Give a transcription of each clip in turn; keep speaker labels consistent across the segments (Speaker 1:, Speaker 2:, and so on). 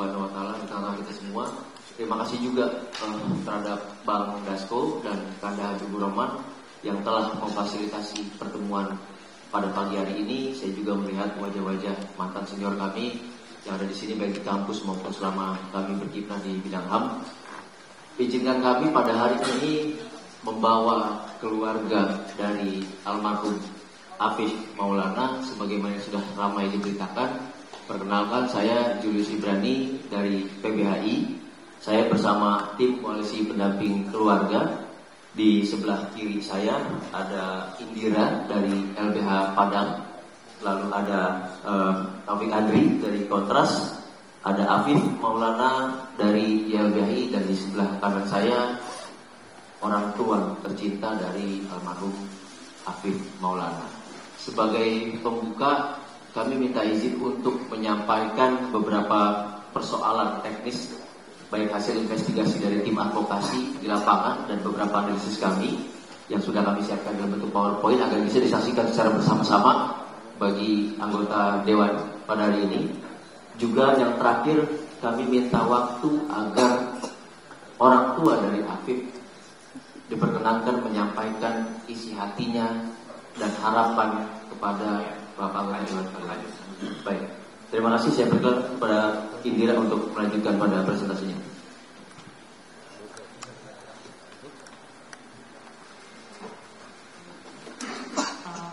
Speaker 1: Subhanahu wa taala di tengah kita semua. Terima kasih juga terhadap Bang Dasko dan Kanda Habibur Rahman yang telah memfasilitasi pertemuan pada pagi hari ini. Saya juga melihat wajah-wajah mantan senior kami yang ada di sini baik di kampus maupun selama kami berkiprah di bidang HAM. Izinkan kami pada hari ini membawa keluarga dari almarhum Afif Maulana sebagaimana yang sudah ramai diberitakan. Perkenalkan, saya Julius Ibrani dari PBHI. Saya bersama tim koalisi pendamping keluarga. Di sebelah kiri saya ada Indira dari LBH Padang, lalu ada Taufik Andri dari Kontras, ada Afif Maulana dari YLBHI, dan di sebelah kanan saya orang tua tercinta dari almarhum Afif Maulana. Sebagai pembuka, kami minta izin untuk menyampaikan beberapa persoalan teknis baik hasil investigasi dari tim advokasi di lapangan dan beberapa analisis kami yang sudah kami siapkan dalam bentuk PowerPoint agar bisa disaksikan secara bersama-sama bagi anggota Dewan pada hari ini. Juga yang terakhir, kami minta waktu agar orang tua dari Afif diperkenankan menyampaikan isi hatinya dan harapan kepada Bapak anggota Dewan pada hari ini. Baik. Terima kasih, saya berikan kepada Indira untuk melanjutkan pada presentasinya.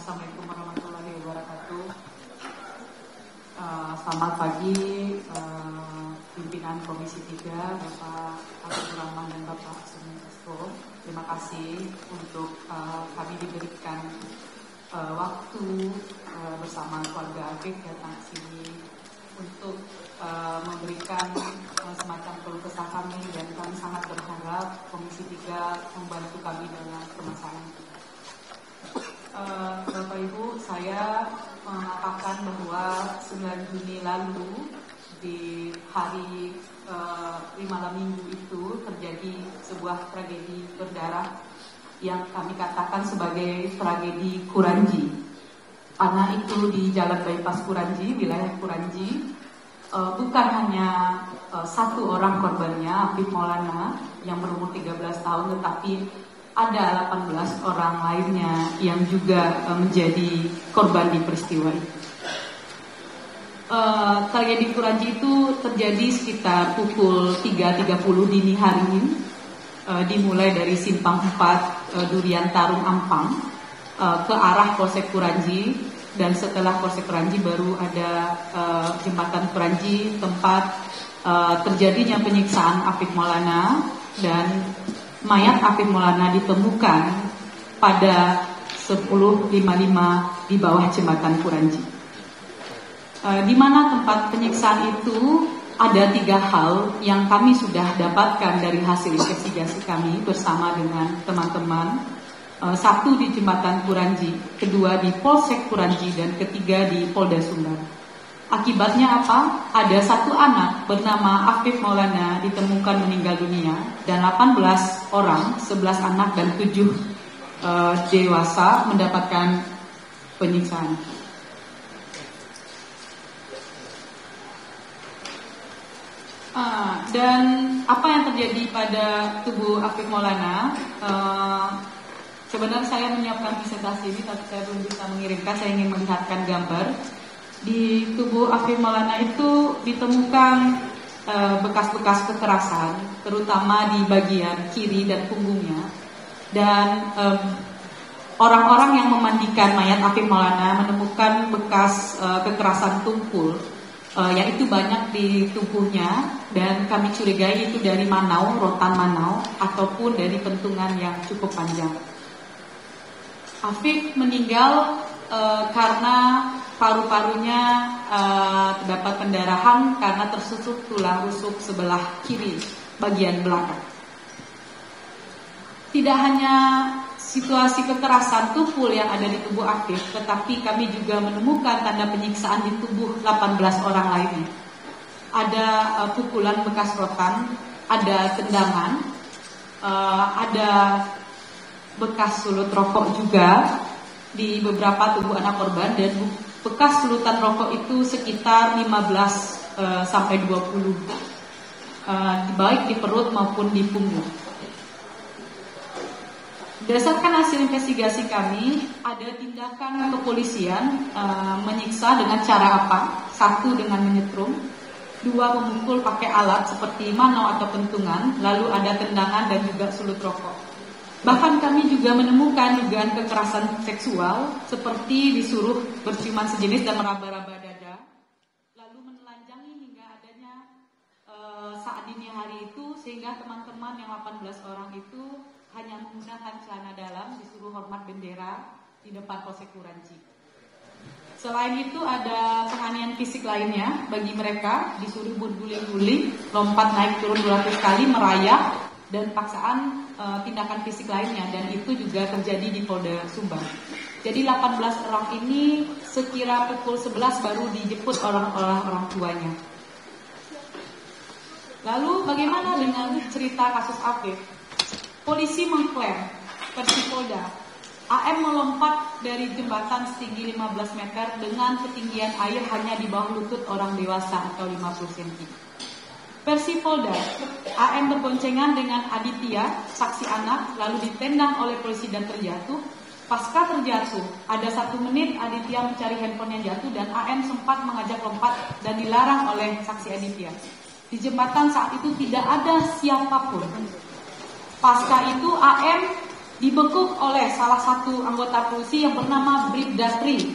Speaker 2: Assalamualaikum warahmatullahi wabarakatuh. Selamat pagi pimpinan Komisi 3, Bapak Habibur Rahman dan Bapak Sumi Dasko. Terima kasih untuk kami diberikan waktu bersama keluarga Afif datang ke sini untuk memberikan semacam keluh kesah kami, dan kami sangat berharap Komisi 3 membantu kami dalam permasalahan ini. Bapak Ibu, saya mengatakan bahwa 9 Juni lalu di hari malam minggu itu terjadi sebuah tragedi berdarah yang kami katakan sebagai tragedi Kuranji. Anak itu di Jalan Bypass Kuranji, wilayah Kuranji, bukan hanya satu orang korbannya, Afif Maulana yang berumur 13 tahun, tetapi ada 18 orang lainnya yang juga menjadi korban di peristiwa itu. Tragedi Kuranji itu terjadi sekitar pukul 3.30 dini hari, dimulai dari Simpang 4 Durian Tarung Ampang ke arah Polsek Kuranji, dan setelah Polsek Kuranji baru ada Jembatan Kuranji, tempat terjadinya penyiksaan Afif Maulana, dan mayat Afif Maulana ditemukan pada 10.55 di bawah Jembatan Kuranji. Di mana tempat penyiksaan itu ada 3 hal yang kami sudah dapatkan dari hasil investigasi kami bersama dengan teman-teman. 1 di Jembatan Kuranji, 2 di Polsek Kuranji, dan 3 di Polda Sumbar. Akibatnya apa? Ada 1 anak bernama Afif Maulana ditemukan meninggal dunia, dan 18 orang, 11 anak dan 7 dewasa mendapatkan penyiksaan. Dan apa yang terjadi pada tubuh Afif Maulana? Sebenarnya saya menyiapkan presentasi ini, tapi saya belum bisa mengirimkan. Saya ingin melihatkan gambar. Di tubuh Afif Maulana itu ditemukan bekas-bekas kekerasan, terutama di bagian kiri dan punggungnya. Dan orang-orang yang memandikan mayat Afif Maulana menemukan bekas kekerasan tumpul, yaitu banyak di tubuhnya, dan kami curigai itu dari manau, rotan manau, ataupun dari pentungan yang cukup panjang. Afif meninggal karena paru-parunya terdapat pendarahan karena tersusuk tulang rusuk sebelah kiri bagian belakang. Tidak hanya situasi kekerasan tumpul yang ada di tubuh Afif, tetapi kami juga menemukan tanda penyiksaan di tubuh 18 orang lainnya. Ada pukulan bekas rotan, ada tendangan, ada bekas sulut rokok juga di beberapa tubuh anak korban, dan bekas sulutan rokok itu sekitar 15 sampai 20, baik di perut maupun di punggung. Berdasarkan hasil investigasi kami, ada tindakan kepolisian menyiksa dengan cara apa? 1, dengan menyetrum, 2, memukul pakai alat seperti mano atau pentungan, lalu ada tendangan dan juga sulut rokok. Bahkan kami juga menemukan dugaan kekerasan seksual seperti disuruh berciuman sejenis dan meraba-raba dada, lalu menelanjangi hingga adanya saat dini hari itu, sehingga teman-teman yang 18 orang itu hanya menggunakan celana dalam, disuruh hormat bendera di depan Polsek Kuranci. Selain itu ada penganiayaan fisik lainnya bagi mereka, disuruh berguling-guling, lompat naik turun 200 kali, merayap, dan paksaan tindakan fisik lainnya, dan itu juga terjadi di Polda Sumbar. Jadi 18 orang ini sekira pukul 11 baru dijemput orang tuanya. Lalu bagaimana dengan cerita kasus Afif? Polisi mengklaim, versi Polda, AM melompat dari jembatan setinggi 15 meter dengan ketinggian air hanya di bawah lutut orang dewasa atau 50 cm. Versi Polda, AM berboncengan dengan Aditya, saksi anak, lalu ditendang oleh polisi dan terjatuh. Pasca terjatuh, ada 1 menit Aditya mencari handphone yang jatuh dan AM sempat mengajak lompat dan dilarang oleh saksi Aditya. Di jembatan saat itu tidak ada siapapun. Pasca itu AM dibekuk oleh salah satu anggota polisi yang bernama Bribda Tri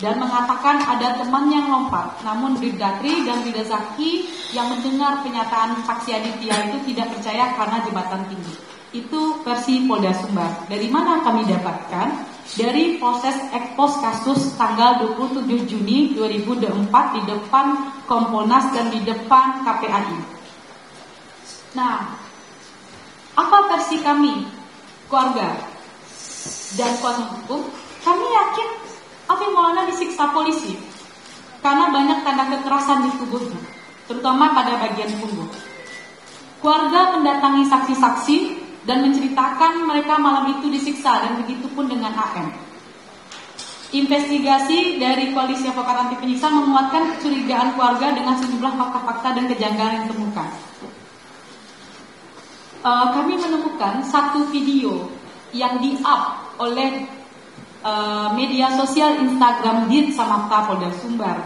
Speaker 2: dan mengatakan ada teman yang lompat. Namun Bribda Tri dan Bribda Zaki yang mendengar pernyataan saksi Aditya itu tidak percaya karena jembatan tinggi. Itu versi Polda Sumbar. Dari mana kami dapatkan? Dari proses ekspos kasus tanggal 27 Juni 2004 di depan Kompolnas dan di depan KPAI. Nah, apa versi kami, keluarga dan kuasa hukum? Kami yakin Afif Maulana disiksa polisi karena banyak tanda kekerasan di tubuhnya, terutama pada bagian punggung. Keluarga mendatangi saksi-saksi dan menceritakan mereka malam itu disiksa, dan begitu pun dengan AM. Investigasi dari Koalisi Advokat Anti Penyiksaan menguatkan kecurigaan keluarga dengan sejumlah fakta-fakta dan kejanggalan yang ditemukan. Kami menemukan satu video yang di-up oleh media sosial Instagram Dit Samapta Polda Sumbar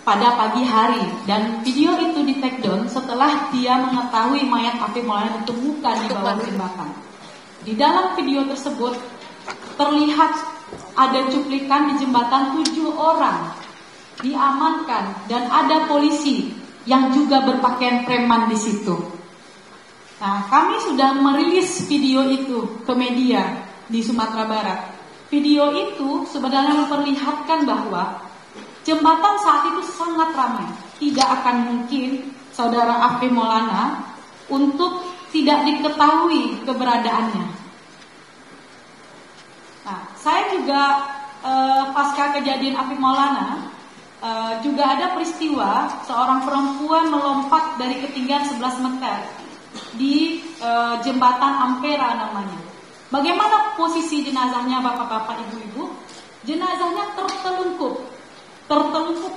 Speaker 2: pada pagi hari, dan video itu di take down setelah dia mengetahui mayat Afif Maulana ditemukan di bawah jembatan. Di dalam video tersebut terlihat ada cuplikan di jembatan 7 orang diamankan dan ada polisi yang juga berpakaian preman di situ. Nah, kami sudah merilis video itu ke media di Sumatera Barat. Video itu sebenarnya memperlihatkan bahwa jembatan saat itu sangat ramai. Tidak akan mungkin saudara Afif Maulana untuk tidak diketahui keberadaannya. Nah, saya juga pasca kejadian Afif Maulana juga ada peristiwa seorang perempuan melompat dari ketinggian 11 meter di jembatan Ampera namanya. Bagaimana posisi jenazahnya bapak-bapak, ibu-ibu? Jenazahnya tertelungkup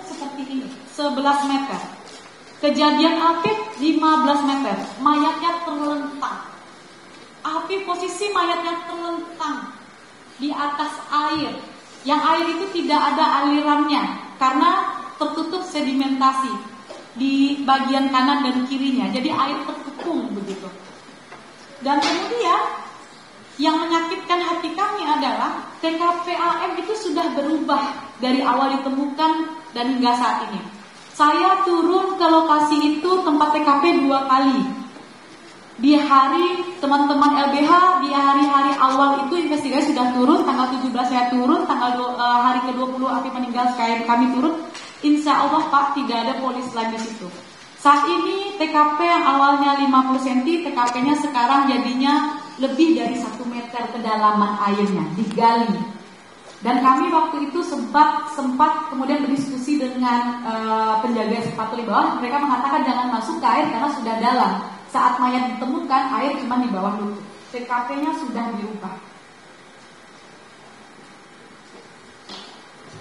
Speaker 2: seperti ini, 11 meter. Kejadian Afif 15 meter, mayatnya terlentang. Afif posisi mayatnya terlentang di atas air, yang air itu tidak ada alirannya karena tertutup sedimentasi di bagian kanan dan kirinya, jadi air terkepung begitu. Dan kemudian yang menyakitkan hati kami adalah TKP AM itu sudah berubah dari awal ditemukan dan hingga saat ini. Saya turun ke lokasi itu, tempat TKP 2 kali. Di hari teman-teman LBH, di hari-hari awal itu investigasi sudah turun. Tanggal 17 saya turun, hari ke-20 Afif meninggal kami turun. Insya Allah Pak, tidak ada polisi lagi di situ. Saat ini TKP yang awalnya 50 cm, TKP-nya sekarang jadinya lebih dari 1 meter kedalaman airnya, digali. Dan kami waktu itu sempat kemudian berdiskusi dengan penjaga sepatu di bawah. Mereka mengatakan jangan masuk ke air karena sudah dalam. Saat mayat ditemukan, air cuma di bawah lutut. TKP-nya sudah dirubah.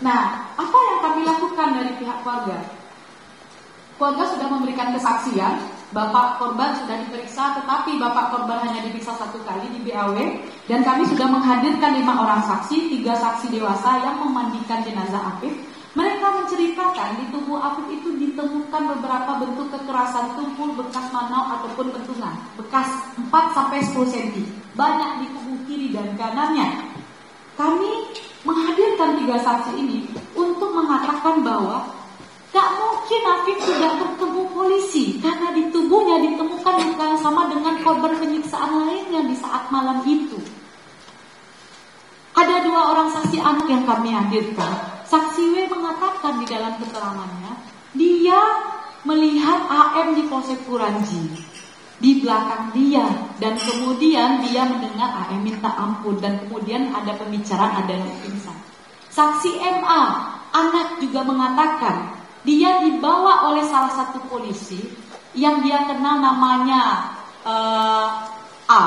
Speaker 2: Nah, apa yang kami lakukan dari pihak keluarga? keluarga sudah memberikan kesaksian, bapak korban sudah diperiksa, tetapi bapak korban hanya diperiksa 1 kali di BAW, dan kami sudah menghadirkan 5 orang saksi, 3 saksi dewasa yang memandikan jenazah Afif. Mereka menceritakan di tubuh Afif itu ditemukan beberapa bentuk kekerasan tumpul, bekas manau ataupun pentungan, bekas 4-10 cm, banyak di tubuh kiri dan kanannya. Kami menghadirkan 3 saksi ini untuk mengatakan bahwa gak mungkin Afif tidak bertemu polisi, karena di tubuhnya ditemukan luka yang sama dengan korban penyiksaan lainnya di saat malam itu. Ada 2 orang saksi anak yang kami hadirkan. Saksi W mengatakan di dalam keterangannya, dia melihat AM di Polsek Kuranji di belakang dia, dan kemudian dia mendengar AM minta ampun, dan kemudian ada pembicaraan, ada yang pingsan. Saksi MA, anak juga mengatakan dia dibawa oleh salah satu polisi yang dia kenal namanya A,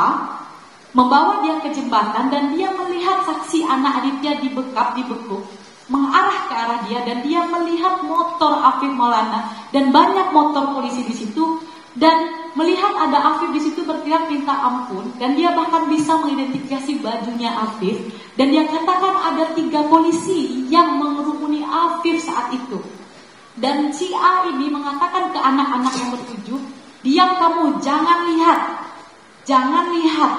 Speaker 2: membawa dia ke jembatan, dan dia melihat saksi anak Aditya dibekuk, mengarah ke arah dia, dan dia melihat motor Afif Maulana dan banyak motor polisi di situ, dan melihat ada Afif di situ berteriak minta ampun, dan dia bahkan bisa mengidentifikasi bajunya Afif, dan dia katakan ada 3 polisi yang mengerumuni Afif saat itu. Dan si A ini mengatakan ke anak-anak yang bertujuh, diam kamu, jangan lihat.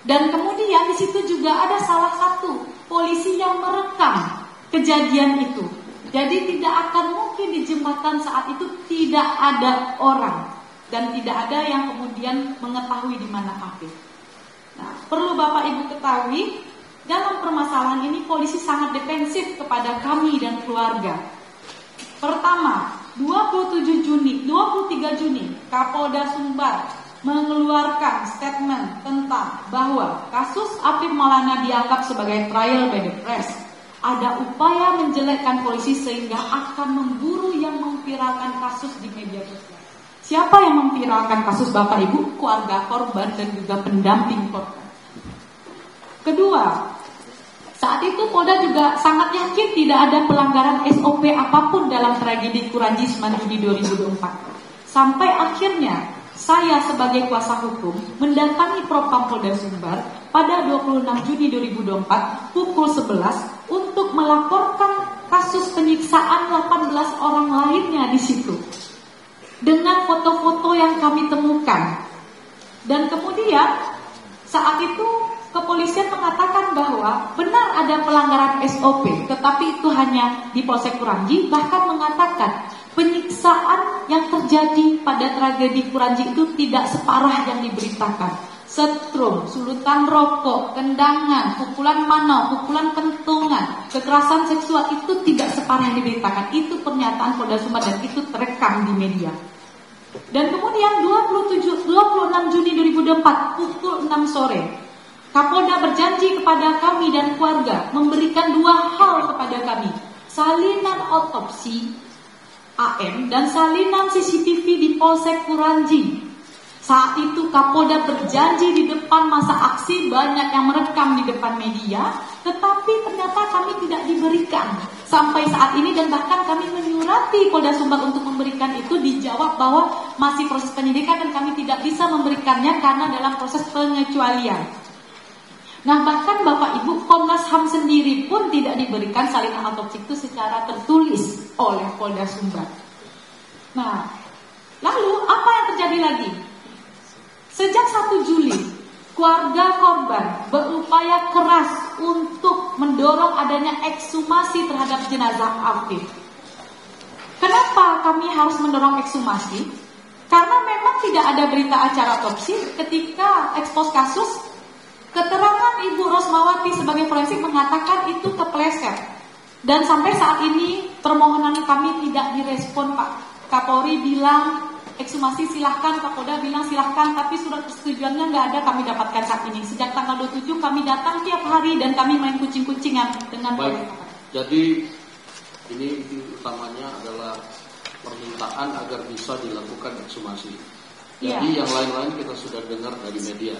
Speaker 2: Dan kemudian di situ juga ada salah satu polisi yang merekam kejadian itu. Jadi tidak akan mungkin di jembatan saat itu tidak ada orang, dan tidak ada yang kemudian mengetahui di mana Afif. Nah, perlu Bapak Ibu ketahui, dalam permasalahan ini polisi sangat defensif kepada kami dan keluarga. Pertama, 23 Juni, Kapolda Sumbar mengeluarkan statement tentang bahwa kasus Afif Maulana dianggap sebagai trial by the press. Ada upaya menjelekkan polisi sehingga akan memburu yang memviralkan kasus di media sosial. Siapa yang memviralkan kasus Bapak Ibu? Keluarga korban dan juga pendamping korban. Kedua, saat itu Polda juga sangat yakin tidak ada pelanggaran SOP apapun dalam tragedi Kuranji 9 Juni 2024. Sampai akhirnya saya sebagai kuasa hukum mendatangi Propam Polda Sumbar pada 26 Juni 2024 pukul 11 untuk melaporkan kasus penyiksaan 18 orang lainnya di situ dengan foto-foto yang kami temukan. Dan kemudian saat itu kepolisian mengatakan bahwa benar ada pelanggaran SOP, tetapi itu hanya di Polsek Kuranji, bahkan mengatakan penyiksaan yang terjadi pada tragedi Kuranji itu tidak separah yang diberitakan. Setrum, sulutan rokok, tendangan, pukulan manau, pukulan kentungan, kekerasan seksual itu tidak separah yang diberitakan. Itu pernyataan Polda Sumbar dan itu terekam di media. Dan kemudian 26 Juni 2024 pukul 6 sore, Kapolda berjanji kepada kami dan keluarga memberikan 2 hal kepada kami: salinan otopsi AM dan salinan CCTV di Polsek Kuranji. Saat itu Kapolda berjanji di depan masa aksi, banyak yang merekam di depan media, tetapi ternyata kami tidak diberikan sampai saat ini, dan bahkan kami menyurati Polda Sumbar untuk memberikan itu, dijawab bahwa masih proses penyidikan dan kami tidak bisa memberikannya karena dalam proses pengecualian. Nah, bahkan Bapak Ibu, Komnas HAM sendiri pun tidak diberikan salinan otopsi itu secara tertulis oleh Polda Sumbar. Nah, lalu apa yang terjadi lagi? Sejak 1 Juli, keluarga korban berupaya keras untuk mendorong adanya ekshumasi terhadap jenazah Afif. Kenapa kami harus mendorong ekshumasi? Karena memang tidak ada berita acara otopsi. Ketika ekspos kasus, keterangan Ibu Rosmawati sebagai forensik mengatakan itu kepleset. Dan sampai saat ini permohonan kami tidak direspon, Pak. Kapolri bilang ekshumasi silahkan, Kapolda bilang silahkan, tapi surat persetujuannya nggak ada kami dapatkan saat ini. Sejak tanggal 27 kami datang tiap hari dan kami main kucing-kucingan dengan
Speaker 3: baik. Jadi ini utamanya adalah permintaan agar bisa dilakukan ekshumasi. Jadi yang lain-lain kita sudah dengar dari media.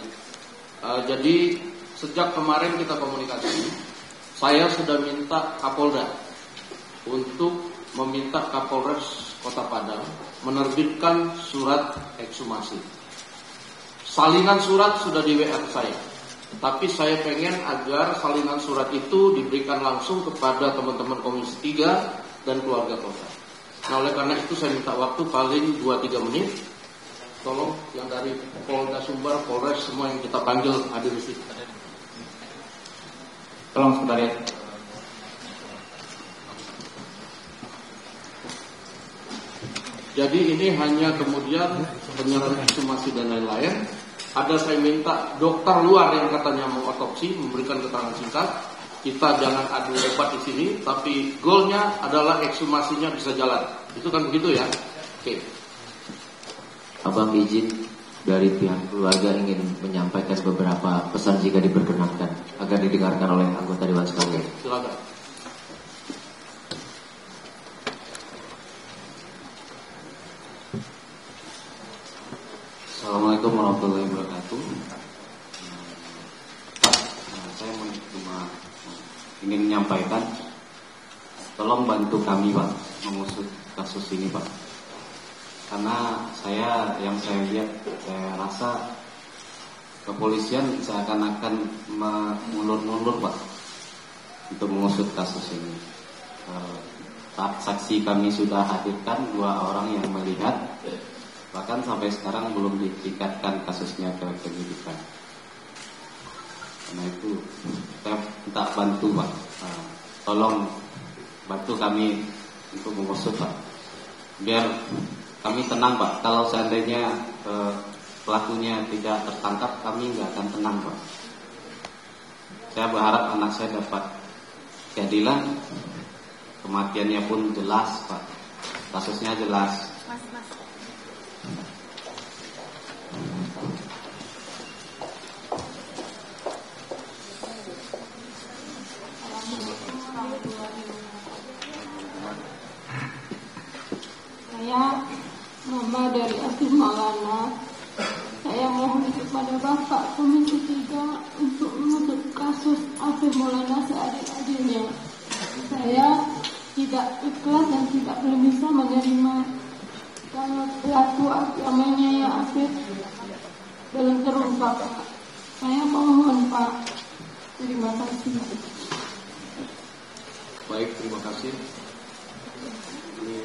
Speaker 3: Jadi sejak kemarin kita komunikasi, saya sudah minta Kapolda untuk meminta Kapolres Kota Padang menerbitkan surat ekshumasi. Salinan surat sudah di WA saya. Tapi saya pengen agar salinan surat itu diberikan langsung kepada teman-teman Komisi 3 dan keluarga kota. Nah, oleh karena itu saya minta waktu paling 2-3 menit. Tolong yang dari Polda Sumbar, Polres, semua yang kita panggil hadir di sini.
Speaker 4: Tolong sekretariat.
Speaker 3: Jadi ini hanya kemudian penyerahan ekshumasi dan lain-lain. Ada saya minta dokter luar yang katanya mau otopsi memberikan keterangan singkat. Kita jangan adu debat di sini, tapi goalnya adalah ekshumasinya bisa jalan. Itu kan begitu ya? Oke.
Speaker 1: Abang izin dari pihak keluarga ingin menyampaikan beberapa pesan jika diperkenankan agar didengarkan oleh anggota Dewan sekalian.
Speaker 3: Silakan.
Speaker 4: Assalamualaikum warahmatullahi wabarakatuh. Saya cuma ingin menyampaikan, tolong bantu kami Pak mengusut kasus ini Pak. Karena yang saya lihat, saya rasa kepolisian seakan-akan mengulur-ngulur Pak untuk mengusut kasus ini. Saksi kami sudah hadirkan 2 orang yang melihat. Bahkan sampai sekarang belum ditingkatkan kasusnya ke penyidikan. Karena itu saya minta bantu Pak, tolong bantu kami untuk mengusut Pak, biar kami tenang Pak. Kalau seandainya pelakunya tidak tertangkap, kami nggak akan tenang Pak. Saya berharap anak saya dapat keadilan, kematiannya pun jelas Pak, kasusnya jelas.
Speaker 5: Saya Mama dari Afif Maulana. Saya mohon kepada Bapak Komisi 3 untuk mengusut kasus Afif Maulana seadil-adilnya. Saya tidak ikhlas dan tidak belum bisa menerima kalau pelaku agamanya ya Afif belum terungkap. Saya mohon Pak. Terima kasih.
Speaker 3: Baik, terima kasih. Ini